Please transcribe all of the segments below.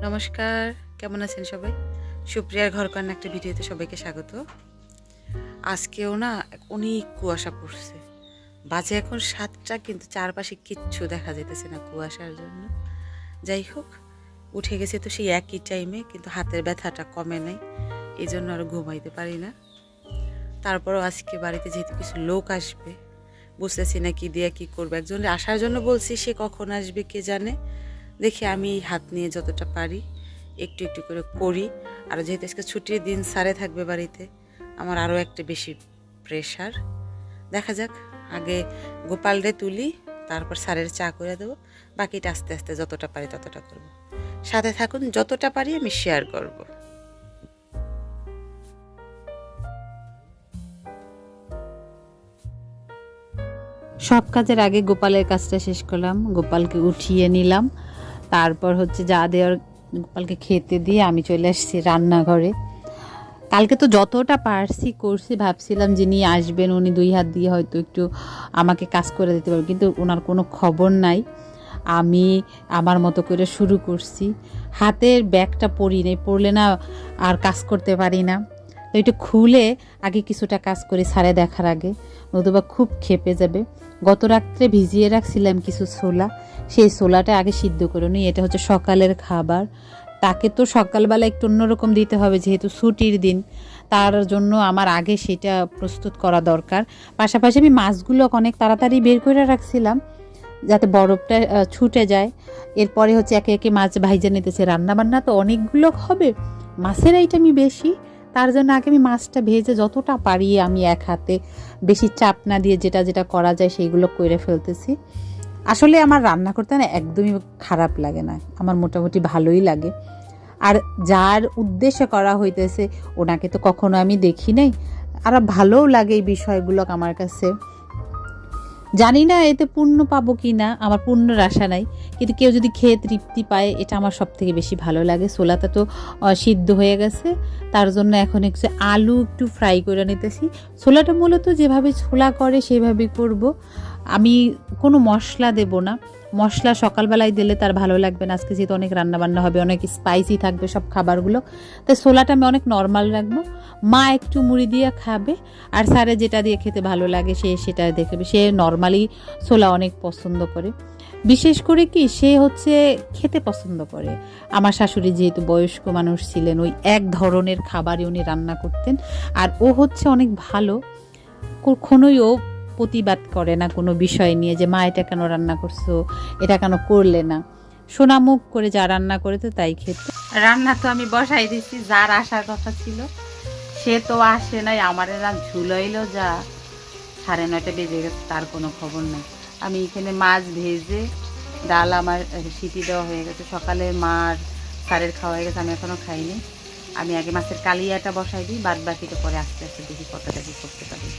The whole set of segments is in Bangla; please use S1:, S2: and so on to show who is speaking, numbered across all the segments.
S1: নমস্কার, কেমন আছেন সবাই? সুপ্রিয়ার ঘরকন্না একটা ভিডিওতে সবাইকে স্বাগত। আজকেও না অনেক কুয়াশা পড়ছে। বাজে এখন ৭টা, কিন্তু চারপাশে কিচ্ছু দেখা যাইতেছে না কুয়াশার জন্য। যাই হোক, উঠে গেছে তো সেই একই টাইমে, কিন্তু হাতের ব্যথাটা কমে নাই, এই জন্য আরও ঘুমাইতে পারি না। তারপরও আজকে বাড়িতে যেহেতু কিছু লোক আসবে, বুঝতেছি না কি দিয়ে কী করবো। একজন আসার জন্য বলছি, সে কখন আসবে কে জানে। দেখি আমি হাত নিয়ে যতটা পারি একটু একটু করে করি। আর যেহেতু আজকে ছুটির দিন, স্যারে থাকবে বাড়িতে, আমার আরও একটা বেশি প্রেশার। দেখা যাক, আগে গোপালরে তুলি, তারপর স্যারের চা করে দেবো। বাকিটা আস্তে আস্তে যতটা পারি ততটা করব। সাথে থাকুন, যতটা পারি আমি শেয়ার করব।
S2: সব কাজের আগে গোপালের কাজটা শেষ করলাম, গোপালকে উঠিয়ে নিলাম। তারপর হচ্ছে যা দেওয়ার গোপালকে খেতে দিয়ে আমি চলে আসছি রান্নাঘরে। কালকে তো যতটা পারছি করছি, ভাবছিলাম যিনি আসবেন উনি দুই হাত দিয়ে হয়তো একটু আমাকে কাজ করে দিতে পারবেন, কিন্তু ওনার কোনো খবর নাই। আমি আমার মতো করে শুরু করছি। হাতের ব্যাগটা পরি নেই, পরলে না আর কাজ করতে পারি না। তো এটা খুলে আগে কিছুটা কাজ করি স্যারে দেখার আগে, নতুবা খুব ক্ষেপে যাবে। গত রাত্রে ভিজিয়ে রাখছিলাম কিছু ছোলা, সেই ছোলাটা আগে সিদ্ধ করে নিই। এটা হচ্ছে সকালের খাবার, তাকে তো সকালবেলা একটু অন্যরকম দিতে হবে, যেহেতু ছুটির দিন, তার জন্য আমার আগে সেটা প্রস্তুত করা দরকার। পাশাপাশি আমি মাছগুলো অনেক তাড়াতাড়ি বের করে রাখছিলাম যাতে বরফটা ছুটে যায়। এরপরে হচ্ছে একে একে মাছ ভাইজা নিতেছে। রান্নাবান্না তো অনেকগুলো হবে, মাছের আইটেমই বেশি, তার জন্য আগে আমি মাছটা ভেজে যতটা পারি আমি এক হাতে, বেশি চাপ না দিয়ে যেটা যেটা করা যায় সেইগুলো করে ফেলতেছি। আসলে আমার রান্না করতে না একদমই খারাপ লাগে না, আমার মোটামুটি ভালোই লাগে। আর যার উদ্দেশ্যে করা হইতেছে ওনাকে তো কখনো আমি দেখি নাই, আর ভালোও লাগে এই বিষয়গুলো আমার কাছে। জানি না এতে পুণ্য পাবো কি না, আমার পুণ্যের আশা নাই, কিন্তু কেউ যদি খেয়ে তৃপ্তি পায় এটা আমার সব থেকে বেশি ভালো লাগে। ছোলাটা তো সিদ্ধ হয়ে গেছে, তার জন্য এখন একটু আলু একটু ফ্রাই করে নিতেছি। ছোলাটা মূলত যেভাবে ছোলা করে সেভাবেই করব, আমি কোনো মশলা দেব না। মশলা সকালবেলায় দিলে তার ভালো লাগবে না, আজকে যেহেতু অনেক রান্নাবান্না হবে, অনেক স্পাইসি থাকবে সব খাবারগুলো, তাই ছোলাটা আমি অনেক নর্মাল রাখবো। মা একটু মুড়ি দিয়ে খাবে, আর স্যারে যেটা দিয়ে খেতে ভালো লাগে সে সেটা দেখবে। সে নর্মালি ছোলা অনেক পছন্দ করে, বিশেষ করে কি সে হচ্ছে খেতে পছন্দ করে। আমার শাশুড়ি যেহেতু বয়স্ক মানুষ ছিলেন, ওই এক ধরনের খাবারই উনি রান্না করতেন। আর ও হচ্ছে অনেক ভালো, কখনোই ও প্রতিবাদ করে না কোনো বিষয় নিয়ে যে মা এটা কেন রান্না করছো, এটা কেন করলে না। সোনা মুখ করে যা রান্না করে তো তাই খেত। রান্না তো আমি বসাই দিচ্ছি, যার আসার কথা ছিল সে তো আসে নাই। আমার না ঝুলাইলো যা 9:30 বেজে গেছে, তার কোনো খবর নাই। আমি এখানে মাছ ভেজে, ডাল আমার সিটি দেওয়া হয়ে গেছে, সকালে মার স্যারের খাওয়া হয়ে গেছে, আমি এখনও খাইনি। আমি আগে মাছের কালিয়াটা বসাই দিই, বাদ বাকিটা পরে আস্তে আস্তে দেখি কতটা কি করতে পারি।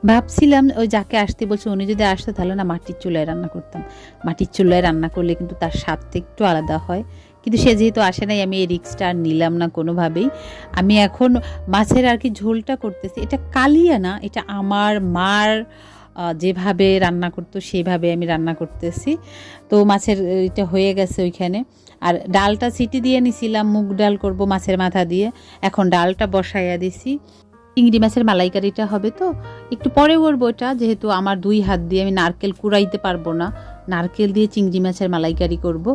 S2: ভাবছিলাম ওই যাকে আসতে বলছে উনি যদি আসতো তাহলে না মাটির চুলায় রান্না করতাম। মাটির চুলায় রান্না করলে কিন্তু তার স্বাদটা একটু আলাদা হয়, কিন্তু সে যেহেতু আসে নাই আমি এই রিস্কটা আর নিলাম না কোনোভাবেই। আমি এখন মাছের আর কি ঝোলটা করতেছি। এটা কালিয়া না, এটা আমার মার যেভাবে রান্না করতো সেইভাবে আমি রান্না করতেছি। তো মাছের এটা হয়ে গেছে ওইখানে। আর ডালটা সিটি দিয়ে নিছিলাম, মুগ ডাল করব মাছের মাথা দিয়ে, এখন ডালটা বসাইয়া দিছি। চিংড়ি মাছের মালাইকারিটা হবে তো একটু পরে করবো এটা, যেহেতু আমার 2 হাত দিয়ে আমি নারকেল কুড়াইতে পারবো না, নারকেল দিয়ে চিংড়ি মাছের মালাইকারি করব।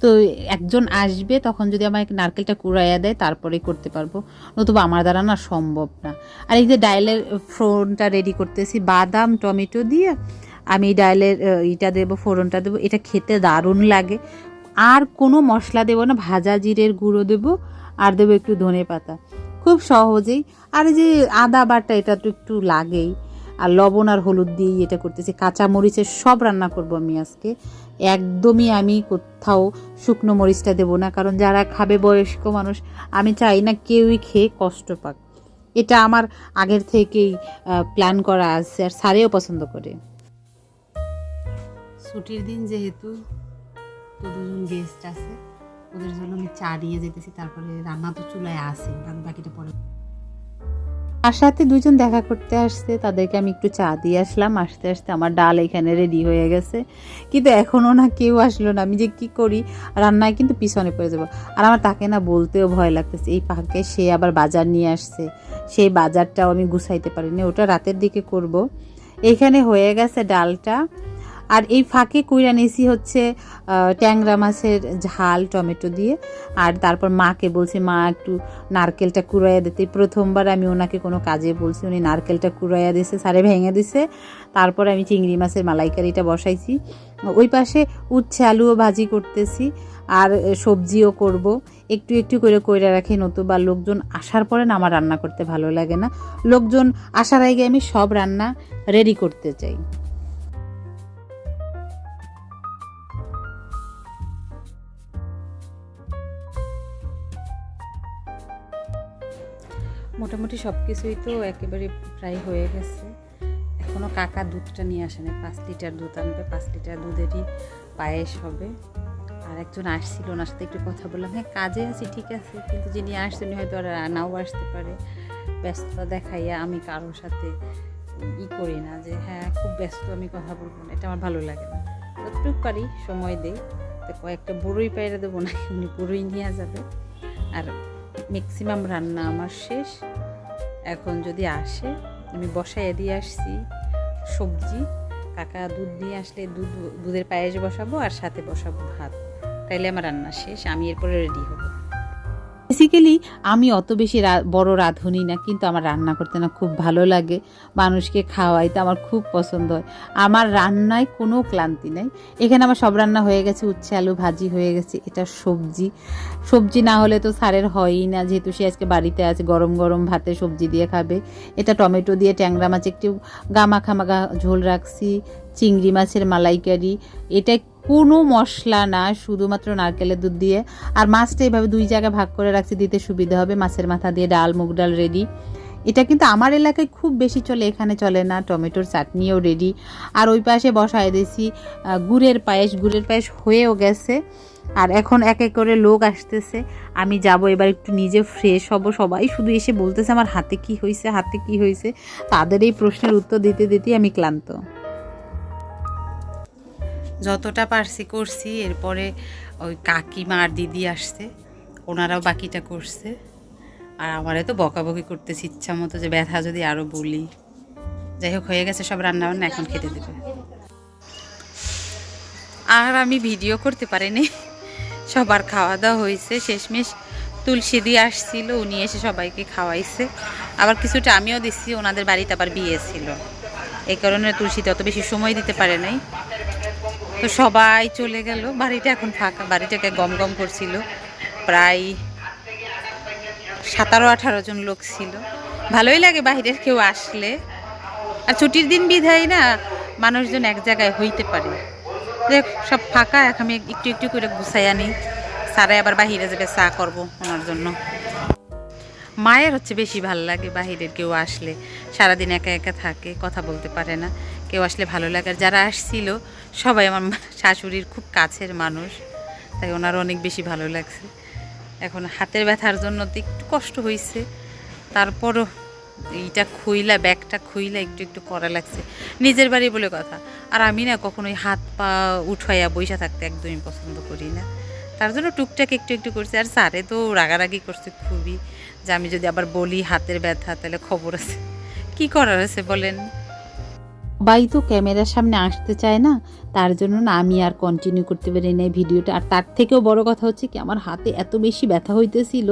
S2: তো একজন আসবে, তখন যদি আমার নারকেলটা কুড়াইয়া দেয় তারপরে করতে পারবো, নতুবা আমার দ্বারা না সম্ভব না। আর এই যে ডালের ফোড়নটা রেডি করতেছি, বাদাম টমেটো দিয়ে আমি ডালের ইটা দেবো, ফোড়নটা দেবো, এটা খেতে দারুণ লাগে। আর কোনো মশলা দেবো না, ভাজা জিরের গুঁড়ো দেবো, আর দেবো একটু ধনে পাতা, খুব সহজেই। আর এই যে আদা বাটা এটা তো একটু লাগেই, আর লবণ আর হলুদ দিয়েই এটা করতেছি। কাঁচা মরিচের সব রান্না করব আমি আজকে, একদমই আমি কোথাও শুকনো মরিচটা দেবো না, কারণ যারা খাবে বয়স্ক মানুষ, আমি চাই না কেউই খেয়ে কষ্ট পাক। এটা আমার আগের থেকেই প্ল্যান করা আছে, আর স্যারেও পছন্দ করে। ছুটির দিন যেহেতু তো দুজন গেস্ট আছে, ওদের জন্য আমি চা দিয়ে যেতেছি, তারপরে রান্না তো চুলায় আছে, বাকিটা পরে। আর সাথে দুজন দেখা করতে আসছে, তাদেরকে আমি একটু চা দিয়ে আসলাম। আসতে আসতে আমার ডাল এখানে রেডি হয়ে গেছে, কিন্তু এখনও না কেউ আসলো না। আমি যে কি করি, রান্নায় কিন্তু পিছনে পড়ে যাবো। আর আমার তাকে না বলতেও ভয় লাগতেছে, এই ফাঁকে সে আবার বাজার নিয়ে আসছে, সেই বাজারটাও আমি গুছাইতে পারিনি, ওটা রাতের দিকে করব। এইখানে হয়ে গেছে ডালটা। আর এই ফাঁকে কইরা নিয়েছি হচ্ছে ট্যাংরা মাছের ঝাল টমেটো দিয়ে। আর তারপর মাকে বলছি, মা একটু নারকেলটা কুড়াইয়া দিতে। প্রথমবার আমি ওনাকে কোনো কাজে বলছি, উনি নারকেলটা কুড়াইয়া দিছে, সারে ভেঙে দিছে। তারপর আমি চিংড়ি মাছের মালাইকারিটা বসাইছি। ওই পাশে উচ্ছে আলুও ভাজি করতেছি, আর সবজিও করব। একটু একটু করে কইরা রাখি, নতুবা লোকজন আসার পরে না আমার রান্না করতে ভালো লাগে না। লোকজন আসার আগে আমি সব রান্না রেডি করতে চাই। মোটামুটি সব কিছুই তো একেবারে প্রায় হয়ে গেছে। এখনও কাকা দুধটা নিয়ে আসে না, 5 লিটার দুধ আনবে, 5 লিটার দুধেরই পায়েস হবে। আর একজন আসছিল, ওনার সাথে একটু কথা বললাম। হ্যাঁ, কাজে আছি ঠিক আছে, কিন্তু যিনি আসছেন হয়তো আর নাও আসতে পারে। ব্যস্ততা দেখাইয়া আমি কারোর সাথে করি না যে হ্যাঁ খুব ব্যস্ত আমি কথা বলবো না, এটা আমার ভালো লাগে না। যতটুকু পারি সময় দেই। তো কয়েকটা বড়ই পায়রা দেবো না, উনি বড়ই নিয়ে যাবে। আর ম্যাক্সিমাম রান্না আমার শেষ। এখন যদি আসে আমি বসাইয়ে দিয়ে আসছি সবজি, কাকা দুধ নিয়ে আসলে দুধের পায়েস বসাবো, আর সাথে বসাবো ভাত। তাইলে আমার রান্না শেষ, আমি এরপরে রেডি হব। বেসিক্যালি আমি অত বেশি বড় রাঁধুনি না, কিন্তু আমার রান্না করতে না খুব ভালো লাগে। মানুষকে খাওয়াইতে আমার খুব পছন্দ হয়। আমার রান্নায় কোনো ক্লান্তি নাই। এখানে আমার সব রান্না হয়ে গেছে, উচ্ছে আলু ভাজি হয়ে গেছে, এটা সবজি না হলে তো স্যারের হয়ই না, যেহেতু সে আজকে বাড়িতে আছে। গরম গরম ভাতে সবজি দিয়ে খাবে। এটা টমেটো দিয়ে ট্যাংরা মাছ একটু গামাখা ঝোল রাখছি, চিংড়ি মাছের মালাইকারি। এটা কোনো মশলা না, শুধুমাত্র নারকেলের দুধ দিয়ে। আর মাছটা এইভাবে 2 জায়গায় ভাগ করে রাখছি, দিতে সুবিধা হবে। মাছের মাথা দিয়ে ডাল, মুগ ডাল রেডি। এটা কিন্তু আমার এলাকায় খুব বেশি চলে, এখানে চলে না। টমেটোর চাটনিও রেডি। আর ওই পাশে বসায় দিয়েছি গুড়ের পায়েস হয়েও গেছে। আর এখন এক এক করে লোক আসতেছে, আমি যাব এবার একটু নিজে ফ্রেশ হব। সবাই শুধু এসে বলতেছে আমার হাতে কি হয়েছে। তাদের এই প্রশ্নের উত্তর দিতে দিতেই আমি ক্লান্ত।
S1: যতটা পারছি করছি। এরপরে ওই কাকিমা আর দিদি আসছে, ওনারাও বাকিটা করছে। আর আমারে তো বকাবকি করতেছি ইচ্ছা মতো, যে ব্যথা যদি আরও বলি। যাই হোক, হয়ে গেছে সব রান্নাবান্না, এখন খেতে দেবে। আর আমি ভিডিও করতে পারিনি, সবার খাওয়া দাওয়া হয়েছে। শেষমেশ তুলসী দিয়ে আসছিল, উনি এসে সবাইকে খাওয়াইছে। আবার কিছুটা আমিও দিচ্ছি, ওনাদের বাড়িতে আবার বিয়ে ছিল, এই কারণে তুলসীতে অত বেশি সময় দিতে পারে নাই। তো সবাই চলে গেল, বাড়িটা এখন ফাঁকা। বাড়িটাকে গম গম করছিল, প্রায় 17-18 জন লোক ছিল। ভালোই লাগে বাহিরের কেউ আসলে। আর ছুটির দিন বিধায় না মানুষজন এক জায়গায় হইতে পারে। দেখ সব ফাঁকা, এখন আমি একটু একটু করে গুছাই আনি। স্যারে আবার বাহিরে যাবে, চা করবো ওনার জন্য। মায়ের হচ্ছে বেশি ভালো লাগে বাহিরের কেউ আসলে। সারাদিন একা একা থাকে, কথা বলতে পারে না। কেউ আসলে ভালো লাগে। আর যারা আসছিল সবাই আমার শাশুড়ির খুব কাছের মানুষ, তাই ওনারও অনেক বেশি ভালো লাগছে। এখন হাতের ব্যথার জন্য তো একটু কষ্ট হয়েছে, তারপরও এইটা ব্যাগটা খুইলা একটু একটু করা লাগছে। নিজের বাড়ি বলে কথা। আর আমি না কখনোই হাত পা উঠাইয়া বইসা থাকতে একদমই পছন্দ করি না, তার জন্য টুকটাক একটু একটু করছি। আর স্যারে তো রাগারাগি করছে খুবই, যে আমি যদি আবার বলি হাতের ব্যথা, তাহলে খবর আছে, কি করার আছে বলেন।
S2: বাই তো ক্যামেরার সামনে আসতে চায় না, তার জন্য না আমি আর কন্টিনিউ করতে পারি না ভিডিওটা। আর তার থেকেও বড় কথা হচ্ছে কি, আমার হাতে এত বেশি ব্যথা হইতেছিল,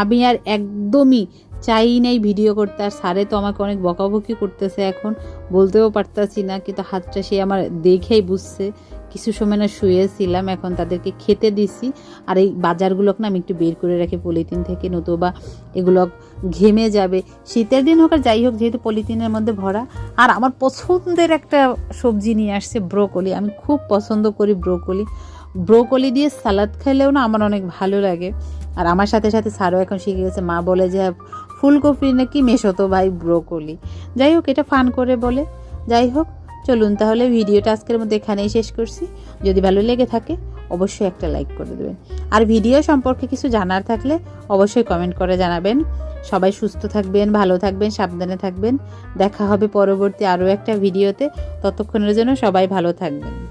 S2: আমি আর একদমই চাই নাই ভিডিও করতে। আর স্যারে তো আমাকে অনেক বকাবকি করতেছে, এখন বলতেও পারতাছি না, কিন্তু হাতটা সে আমার দেখেই বুঝছে। কিছু সময় না শুয়েছিলাম, এখন তাদেরকে খেতে দিছি। আর এই বাজারগুলোকে না আমি একটু বের করে রাখি পলিথিন থেকে, নতুবা এগুলো ঘেমে যাবে। শীতের দিন হোক আর যাই হোক, যেহেতু পলিথিনের মধ্যে ভরা। আর আমার পছন্দের একটা সবজি নিয়ে আসছে, ব্রোকলি। আমি খুব পছন্দ করি ব্রোকলি দিয়ে সালাদ খাইলেও না আমার অনেক ভালো লাগে। আর আমার সাথে সাথে স্যারও এখন শিখে গেছে, মা বলে যে ফুলকপি নাকি মেশতো ভাই ব্রোকলি। যাই হোক, এটা ফান করে বলে। যাই হোক, চলুন তাহলে ভিডিওটা আজকের মধ্যে এখানেই শেষ করছি। যদি ভালো লেগে থাকে অবশ্যই একটা লাইক করে দেবেন। আর ভিডিও সম্পর্কে কিছু জানার থাকলে অবশ্যই কমেন্ট করে জানাবেন। সবাই সুস্থ থাকবেন, ভালো থাকবেন, সাবধানে থাকবেন। দেখা হবে পরবর্তী আরও একটা ভিডিওতে। ততক্ষণের জন্য সবাই ভালো থাকবেন।